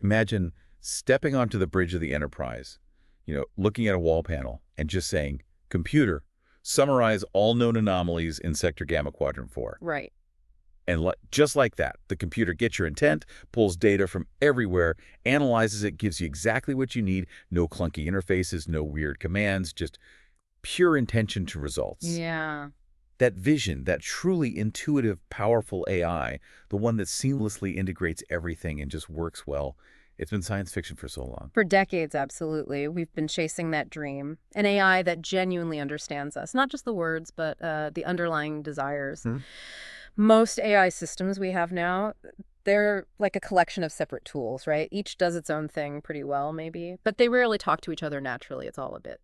Imagine stepping onto the bridge of the Enterprise, looking at a wall panel and just saying, "Computer, summarize all known anomalies in Sector Gamma Quadrant 4." Right. And just like that, the computer gets your intent, pulls data from everywhere, analyzes it, gives you exactly what you need. No clunky interfaces, no weird commands, just pure intention to results. Yeah. That vision, that truly intuitive, powerful AI, the one that seamlessly integrates everything and just works well, it's been science fiction for so long. For decades, absolutely. We've been chasing that dream. An AI that genuinely understands us, not just the words, but the underlying desires. Most AI systems we have now, they're like a collection of separate tools, right? Each does its own thing pretty well, maybe. But they rarely talk to each other naturally. It's all a bit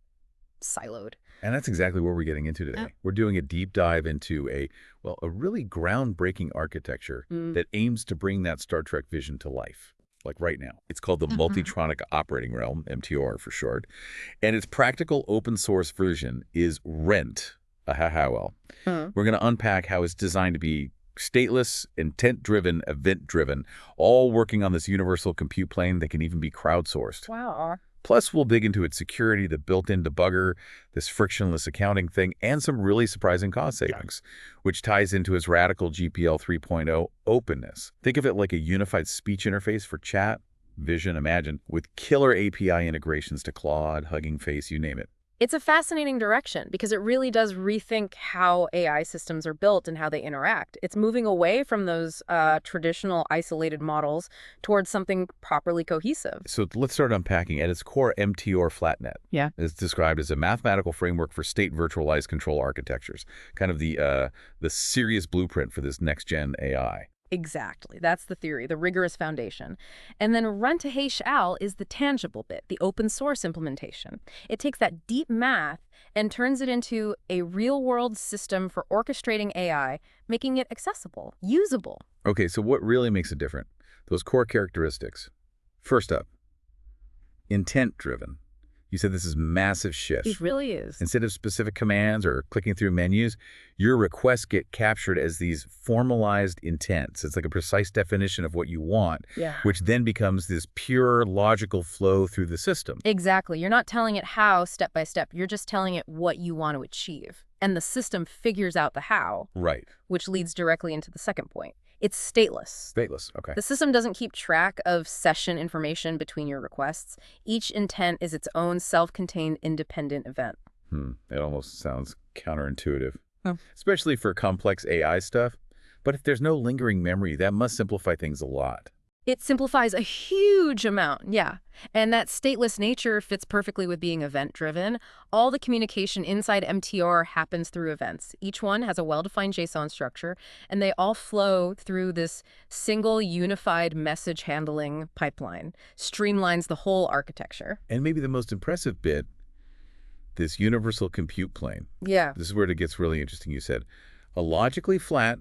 siloed. And that's exactly what we're getting into today. We're doing a deep dive into a really groundbreaking architecture that aims to bring that Star Trek vision to life. Like right now. It's called the Multitronic Operating Realm, MTOR for short. And its practical open source version is RENTAHAL. We're going to unpack how it's designed to be stateless, intent-driven, event-driven, all working on this universal compute plane that can even be crowdsourced. Wow. Plus, we'll dig into its security, the built-in debugger, this frictionless accounting thing, and some really surprising cost savings, which ties into its radical GPL 3.0 openness. Think of it like a unified speech interface for chat, vision, imagine, with killer API integrations to Claude, Hugging Face, you name it. It's a fascinating direction because it really does rethink how AI systems are built and how they interact. It's moving away from those traditional isolated models towards something properly cohesive. So let's start unpacking. At its core, MTOR FlatNet is described as a mathematical framework for state virtualized control architectures, kind of the serious blueprint for this next-gen AI. Exactly. That's the theory, the rigorous foundation. And then RENTAHAL is the tangible bit, the open source implementation. It takes that deep math and turns it into a real-world system for orchestrating AI, making it accessible, usable. Okay, so what really makes it different? Those core characteristics. First up, intent-driven. You said this is massive shift. It really is. Instead of specific commands or clicking through menus, your requests get captured as these formalized intents. It's like a precise definition of what you want, which then becomes this pure logical flow through the system. Exactly. You're not telling it how step by step. You're just telling it what you want to achieve. And the system figures out the how. Right. Which leads directly into the second point. It's stateless. Stateless, okay. The system doesn't keep track of session information between your requests. Each intent is its own self-contained independent event. It almost sounds counterintuitive, especially for complex AI stuff. But if there's no lingering memory, that must simplify things a lot. It simplifies a huge amount, yeah. And that stateless nature fits perfectly with being event-driven. All the communication inside MTR happens through events. Each one has a well-defined JSON structure, and they all flow through this single unified message handling pipeline. Streamlines the whole architecture. And maybe the most impressive bit, this universal compute plane. Yeah. This is where it gets really interesting, you said. A logically flat,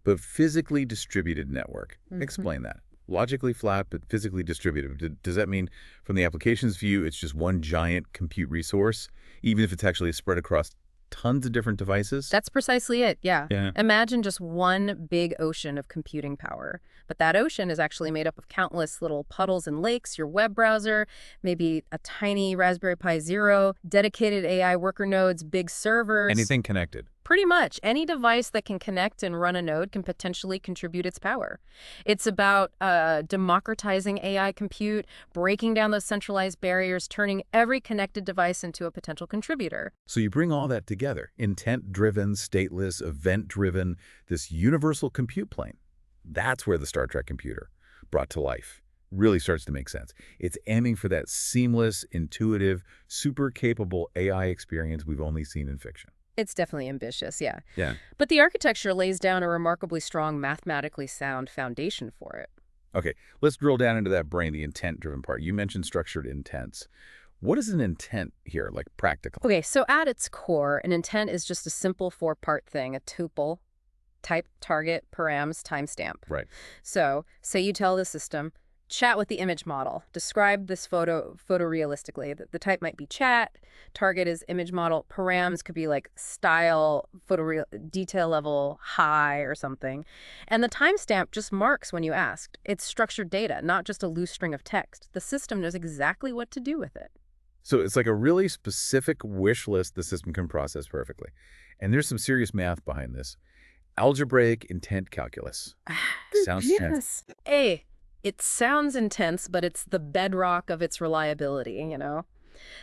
but physically distributed network. Explain that. Logically flat, but physically distributed. Does that mean from the application's view, it's just one giant compute resource, even if it's actually spread across tons of different devices? That's precisely it, yeah. Imagine just one big ocean of computing power. But that ocean is actually made up of countless little puddles and lakes, your web browser, maybe a tiny Raspberry Pi Zero, dedicated AI worker nodes, big servers. Anything connected. Pretty much. Any device that can connect and run a node can potentially contribute its power. It's about democratizing AI compute, breaking down those centralized barriers, turning every connected device into a potential contributor. So you bring all that together, intent-driven, stateless, event-driven, this universal compute plane. That's where the Star Trek computer, brought to life, really starts to make sense. It's aiming for that seamless, intuitive, super capable AI experience we've only seen in fiction. It's definitely ambitious, yeah. Yeah. But the architecture lays down a remarkably strong, mathematically sound foundation for it. Okay, let's drill down into that brain, the intent-driven part. You mentioned structured intents. What is an intent here, like practical? Okay, so at its core, an intent is just a simple four-part thing, a tuple, type, target, params, timestamp. Right. So say you tell the system, Chat with the image model. Describe this photorealistically. The type might be chat. Target is image model. Params could be like style, detail level, high or something. And the timestamp just marks when you asked. It's structured data, not just a loose string of text. The system knows exactly what to do with it. So it's like a really specific wish list the system can process perfectly. And there's some serious math behind this. Algebraic intent calculus. Sounds Yes. Hey, it sounds intense, but it's the bedrock of its reliability, you know?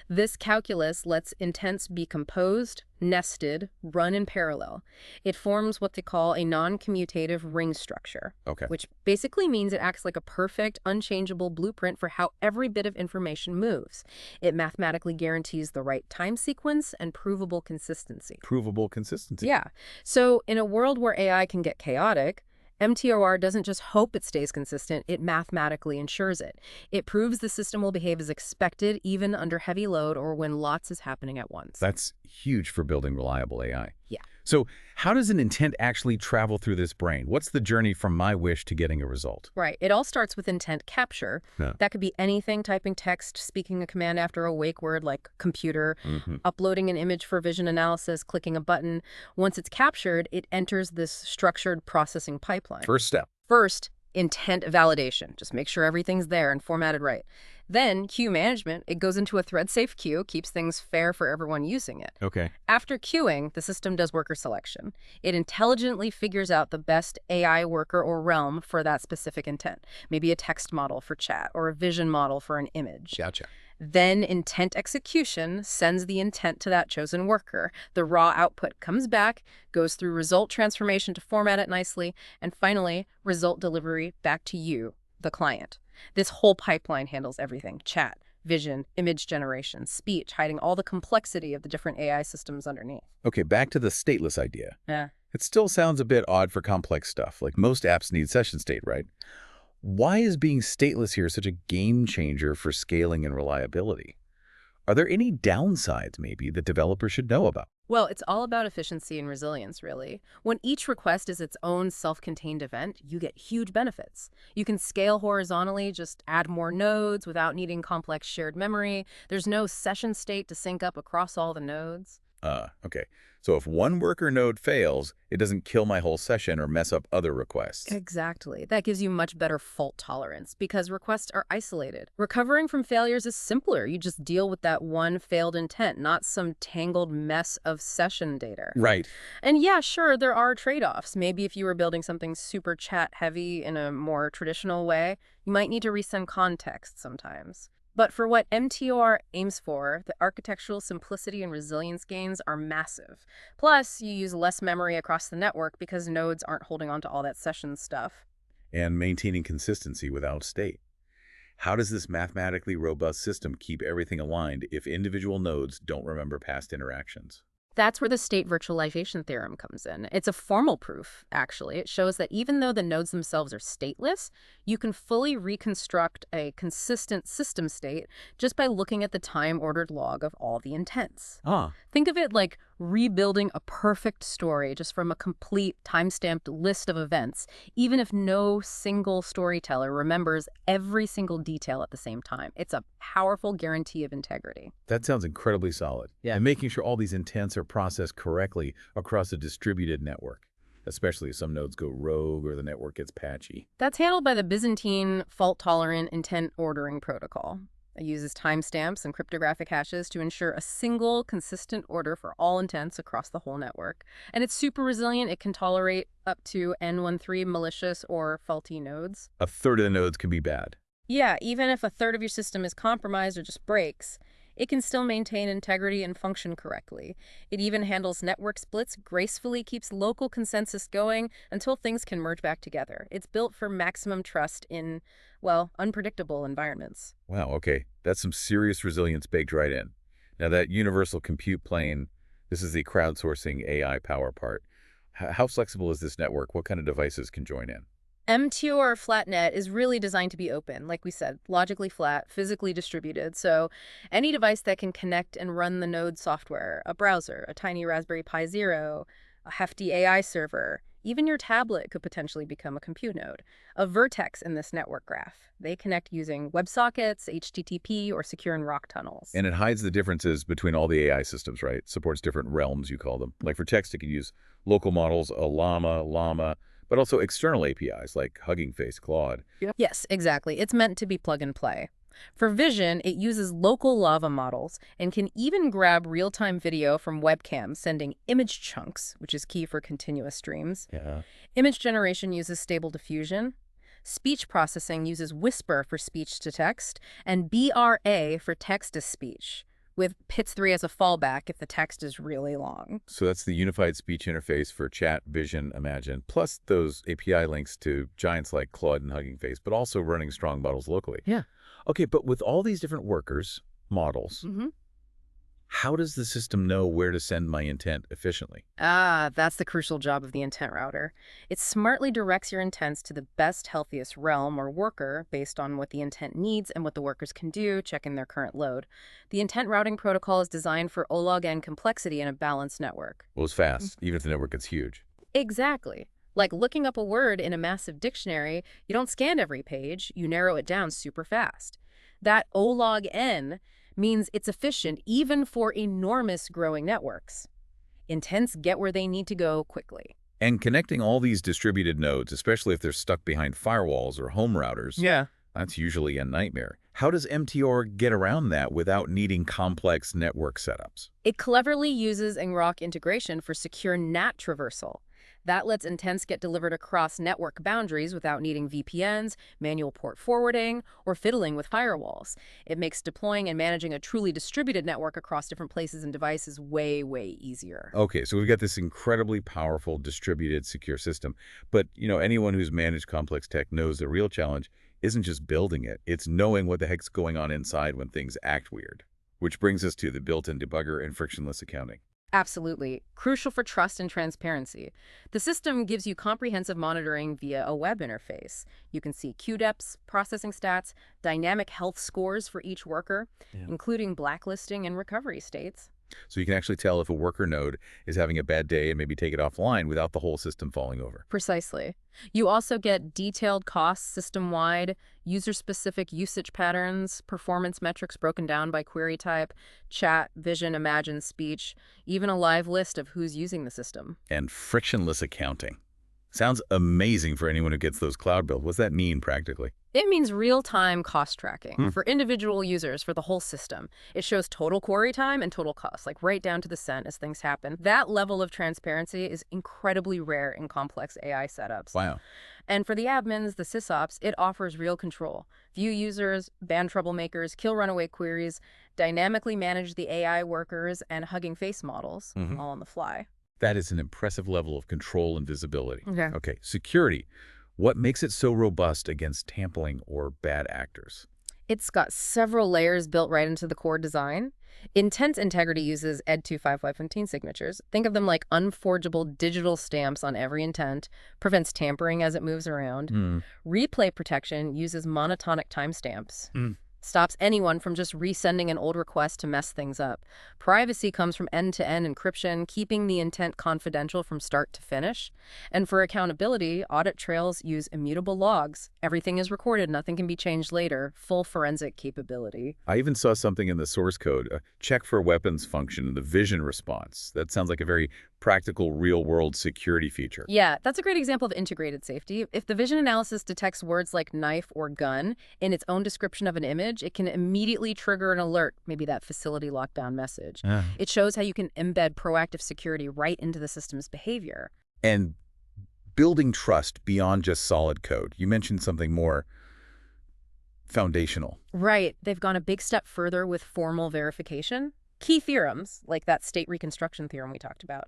This calculus lets intents be composed, nested, run in parallel. It forms what they call a non-commutative ring structure, which basically means it acts like a perfect, unchangeable blueprint for how every bit of information moves. It mathematically guarantees the right time sequence and provable consistency. Provable consistency. Yeah. So in a world where AI can get chaotic, MTOR doesn't just hope it stays consistent, it mathematically ensures it. It proves the system will behave as expected even under heavy load or when lots is happening at once. That's huge for building reliable AI. Yeah. So how does an intent actually travel through this brain? What's the journey from my wish to getting a result? Right. It all starts with intent capture. Yeah. That could be anything, typing text, speaking a command after a wake word like computer, uploading an image for vision analysis, clicking a button. Once it's captured, it enters this structured processing pipeline. First step. First, intent validation. Just make sure everything's there and formatted right. Then queue management. It goes into a thread-safe queue, keeps things fair for everyone using it. Okay. After queuing, the system does worker selection. It intelligently figures out the best AI worker or realm for that specific intent. Maybe a text model for chat or a vision model for an image. Gotcha. Then intent execution sends the intent to that chosen worker. The raw output comes back, goes through result transformation to format it nicely, and finally, result delivery back to you, the client. This whole pipeline handles everything: chat, vision, image generation, speech, hiding all the complexity of the different AI systems underneath. Okay, back to the stateless idea. Yeah. It still sounds a bit odd for complex stuff. Like most apps need session state, right? Why is being stateless here such a game changer for scaling and reliability? Are there any downsides, maybe, that developers should know about? Well, it's all about efficiency and resilience, really. When each request is its own self-contained event, you get huge benefits. You can scale horizontally, just add more nodes without needing complex shared memory. There's no session state to sync up across all the nodes. Okay. So if one worker node fails, it doesn't kill my whole session or mess up other requests. Exactly. That gives you much better fault tolerance because requests are isolated. Recovering from failures is simpler. You just deal with that one failed intent, not some tangled mess of session data. Right. And yeah, sure, there are trade-offs. Maybe if you were building something super chat-heavy in a more traditional way, you might need to resend context sometimes. But for what MTOR aims for, the architectural simplicity and resilience gains are massive. Plus, you use less memory across the network because nodes aren't holding on to all that session stuff. And maintaining consistency without state. How does this mathematically robust system keep everything aligned if individual nodes don't remember past interactions? That's where the state virtualization theorem comes in. It's a formal proof, actually. It shows that even though the nodes themselves are stateless, you can fully reconstruct a consistent system state just by looking at the time-ordered log of all the intents. Think of it like rebuilding a perfect story just from a complete time-stamped list of events, even if no single storyteller remembers every single detail at the same time. It's a powerful guarantee of integrity. That sounds incredibly solid. Yeah. And making sure all these intents are processed correctly across a distributed network, especially if some nodes go rogue or the network gets patchy. That's handled by the Byzantine fault-tolerant intent ordering protocol. It uses timestamps and cryptographic hashes to ensure a single, consistent order for all intents across the whole network. And it's super resilient. It can tolerate up to N13 malicious or faulty nodes. A third of the nodes can be bad. Yeah, even if a third of your system is compromised or just breaks, it can still maintain integrity and function correctly. It even handles network splits, gracefully keeps local consensus going until things can merge back together. It's built for maximum trust in, well, unpredictable environments. Wow, okay. That's some serious resilience baked right in. Now that universal compute plane, this is the crowdsourcing AI power part. How flexible is this network? What kind of devices can join in? MTOR flatnet is really designed to be open, like we said, logically flat, physically distributed. So any device that can connect and run the node software, a browser, a tiny Raspberry Pi Zero, a hefty AI server, Even your tablet could potentially become a compute node, a vertex in this network graph. They connect using WebSockets, HTTP, or secure in rock tunnels. And it hides the differences between all the AI systems, right? Supports different realms, you call them. Like for text, it can use local models, a llama, but also external APIs like Hugging Face, Claude. Yep. Yes, exactly. It's meant to be plug and play. For vision, it uses local lava models and can even grab real-time video from webcams, sending image chunks, which is key for continuous streams. Yeah. Image generation uses stable diffusion. Speech processing uses Whisper for speech to text, and BRA for text to speech, with PITS 3 as a fallback if the text is really long. So that's the unified speech interface for chat, vision, imagine, plus those API links to giants like Claude and Hugging Face, but also running strong models locally. Yeah. Okay, but with all these different workers, models, how does the system know where to send my intent efficiently? That's the crucial job of the intent router. It smartly directs your intents to the best, healthiest realm or worker based on what the intent needs and what the workers can do, checking their current load. The intent routing protocol is designed for O-log-N complexity in a balanced network. Well, it's fast, even if the network gets huge. Exactly. Like looking up a word in a massive dictionary, you don't scan every page, you narrow it down super fast. That O-log-N means it's efficient even for enormous growing networks. Intents get where they need to go quickly. And connecting all these distributed nodes, especially if they're stuck behind firewalls or home routers, that's usually a nightmare. How does MTOR get around that without needing complex network setups? It cleverly uses ngrok integration for secure NAT traversal. That lets intents get delivered across network boundaries without needing VPNs, manual port forwarding, or fiddling with firewalls. It makes deploying and managing a truly distributed network across different places and devices way, way easier. Okay, so we've got this incredibly powerful, distributed, secure system. But, anyone who's managed complex tech knows the real challenge isn't just building it. It's knowing what the heck's going on inside when things act weird. Which brings us to the built-in debugger and frictionless accounting. Absolutely. Crucial for trust and transparency. The system gives you comprehensive monitoring via a web interface. You can see QDEPs, processing stats, dynamic health scores for each worker, including blacklisting and recovery states. So you can actually tell if a worker node is having a bad day and maybe take it offline without the whole system falling over. Precisely. You also get detailed costs system-wide, user-specific usage patterns, performance metrics broken down by query type, chat, vision, imagine, speech, even a live list of who's using the system. And frictionless accounting. Sounds amazing for anyone who gets those cloud bills. What's that mean practically? It means real-time cost tracking for individual users for the whole system. It shows total query time and total cost, like right down to the cent as things happen. That level of transparency is incredibly rare in complex AI setups. Wow. And for the admins, the sysops, it offers real control. View users, ban troublemakers, kill runaway queries, dynamically manage the AI workers and Hugging Face models, all on the fly. That is an impressive level of control and visibility. Okay. Security. What makes it so robust against tampering or bad actors? It's got several layers built right into the core design. Intent integrity uses ED25515 signatures. Think of them like unforgeable digital stamps on every intent, prevents tampering as it moves around. Replay protection uses monotonic timestamps. Stops anyone from just resending an old request to mess things up. Privacy comes from end-to-end encryption, keeping the intent confidential from start to finish. And for accountability, audit trails use immutable logs. Everything is recorded, nothing can be changed later. Full forensic capability. I even saw something in the source code, a check for weapons function in the vision response. That sounds like a very practical, real-world security feature. Yeah, that's a great example of integrated safety. If the vision analysis detects words like knife or gun in its own description of an image, it can immediately trigger an alert, maybe that facility lockdown message. It shows how you can embed proactive security right into the system's behavior. And building trust beyond just solid code. You mentioned something more foundational. Right. They've gone a big step further with formal verification. Key theorems, like that state reconstruction theorem we talked about,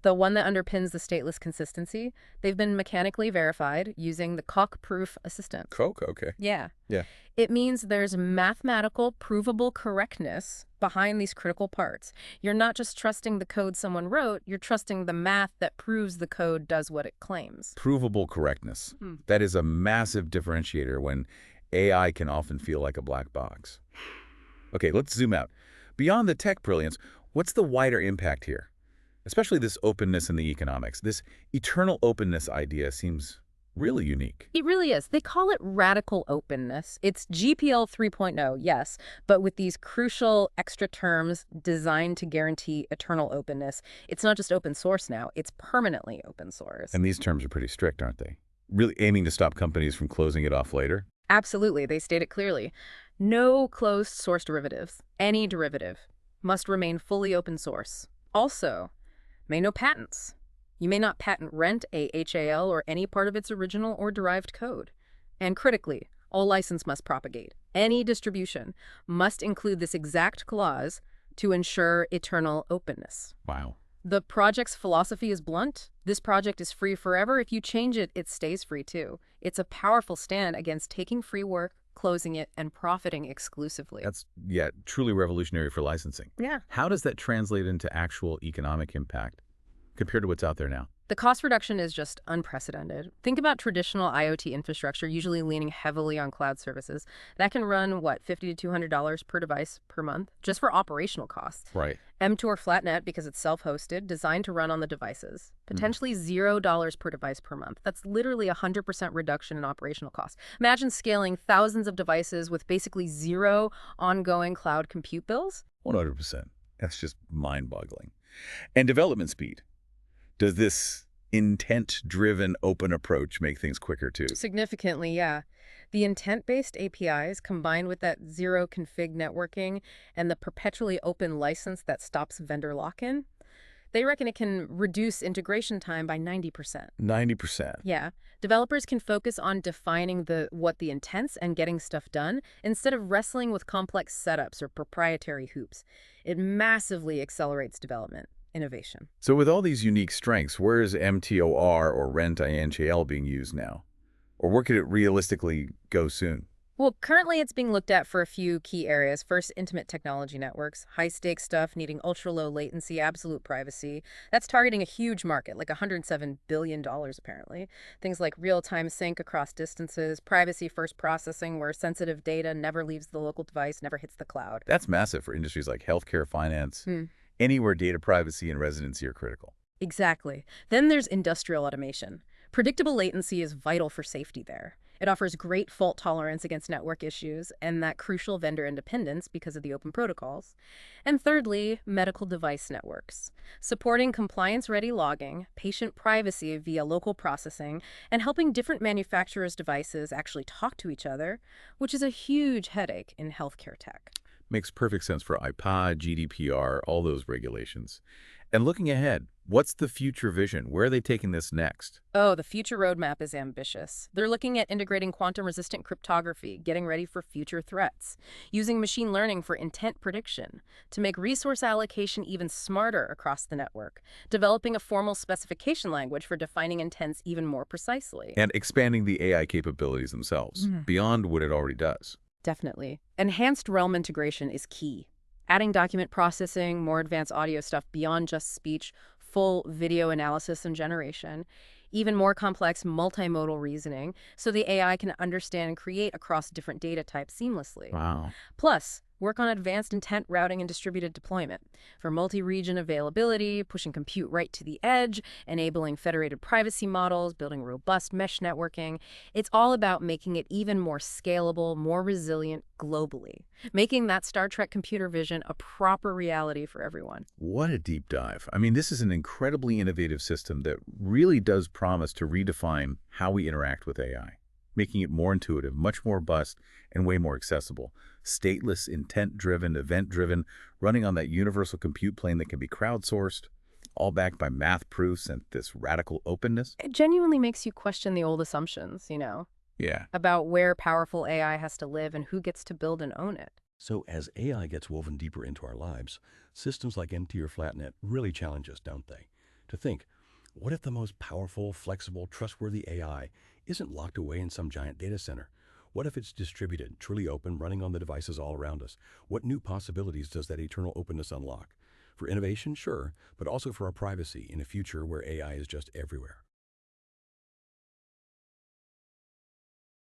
the one that underpins the stateless consistency, they've been mechanically verified using the cock-proof assistant. Coke? Okay. Yeah. Yeah. It means there's mathematical, provable correctness behind these critical parts. You're not just trusting the code someone wrote, you're trusting the math that proves the code does what it claims. Provable correctness. That is a massive differentiator when AI can often feel like a black box. Okay, let's zoom out. Beyond the tech brilliance, what's the wider impact here? Especially this openness in the economics. This eternal openness idea seems really unique. It really is. They call it radical openness. It's GPL 3.0, yes, but with these crucial extra terms designed to guarantee eternal openness. It's not just open source now, it's permanently open source. And these terms are pretty strict, aren't they? Really aiming to stop companies from closing it off later? Absolutely, they state it clearly. No closed source derivatives. Any derivative must remain fully open source. Also, may no patents. You may not patent RENTAHAL or any part of its original or derived code. And critically, all license must propagate. Any distribution must include this exact clause to ensure eternal openness. Wow. The project's philosophy is blunt. This project is free forever. If you change it, it stays free too. It's a powerful stand against taking free work, closing it, and profiting exclusively. That's, yeah, truly revolutionary for licensing. Yeah. How does that translate into actual economic impact compared to what's out there now? The cost reduction is just unprecedented. Think about traditional IoT infrastructure, usually leaning heavily on cloud services. That can run, what, $50 to $200 per device per month, just for operational costs. Right. MTOR flatnet, because it's self-hosted, designed to run on the devices. Potentially $0 per device per month. That's literally a 100% reduction in operational costs. Imagine scaling thousands of devices with basically zero ongoing cloud compute bills. 100%. That's just mind-boggling. And development speed. Does this intent-driven open approach make things quicker too? Significantly, yeah. The intent-based APIs combined with that zero config networking and the perpetually open license that stops vendor lock-in, they reckon it can reduce integration time by 90%. 90%. Yeah. Developers can focus on defining what the intents and getting stuff done instead of wrestling with complex setups or proprietary hoops. It massively accelerates development. Innovation. So with all these unique strengths, where is MTOR or RENTAHAL being used now? Or where could it realistically go soon? Well, currently it's being looked at for a few key areas. First, intimate technology networks, high-stakes stuff needing ultra-low latency, absolute privacy. That's targeting a huge market, like $107 billion apparently. Things like real-time sync across distances, privacy-first processing where sensitive data never leaves the local device, never hits the cloud. That's massive for industries like healthcare, finance, anywhere data privacy and residency are critical. Exactly. Then there's industrial automation. Predictable latency is vital for safety there. It offers great fault tolerance against network issues and that crucial vendor independence because of the open protocols. And thirdly, medical device networks, supporting compliance-ready logging, patient privacy via local processing, and helping different manufacturers' devices actually talk to each other, which is a huge headache in healthcare tech. Makes perfect sense for iPod, GDPR, all those regulations. And looking ahead, what's the future vision? Where are they taking this next? Oh, the future roadmap is ambitious. They're looking at integrating quantum-resistant cryptography, getting ready for future threats, using machine learning for intent prediction, to make resource allocation even smarter across the network, developing a formal specification language for defining intents even more precisely. And expanding the AI capabilities themselves, beyond what it already does. Definitely. Enhanced realm integration is key. Adding document processing, more advanced audio stuff beyond just speech, full video analysis and generation, even more complex multimodal reasoning, so the AI can understand and create across different data types seamlessly. Wow. Plus, work on advanced intent routing and distributed deployment for multi-region availability, pushing compute right to the edge, enabling federated privacy models, building robust mesh networking. It's all about making it even more scalable, more resilient globally, making that Star Trek computer vision a proper reality for everyone. What a deep dive. I mean, this is an incredibly innovative system that really does promise to redefine how we interact with AI, making it more intuitive, much more robust, and way more accessible. Stateless, intent-driven, event-driven, running on that universal compute plane that can be crowdsourced, all backed by math proofs and this radical openness. It genuinely makes you question the old assumptions, Yeah. about where powerful AI has to live and who gets to build and own it. So as AI gets woven deeper into our lives, systems like MTOR Flatnet really challenge us, don't they? To think, what if the most powerful, flexible, trustworthy AI isn't locked away in some giant data center? What if it's distributed, truly open, running on the devices all around us? What new possibilities does that eternal openness unlock? For innovation, sure, but also for our privacy in a future where AI is just everywhere.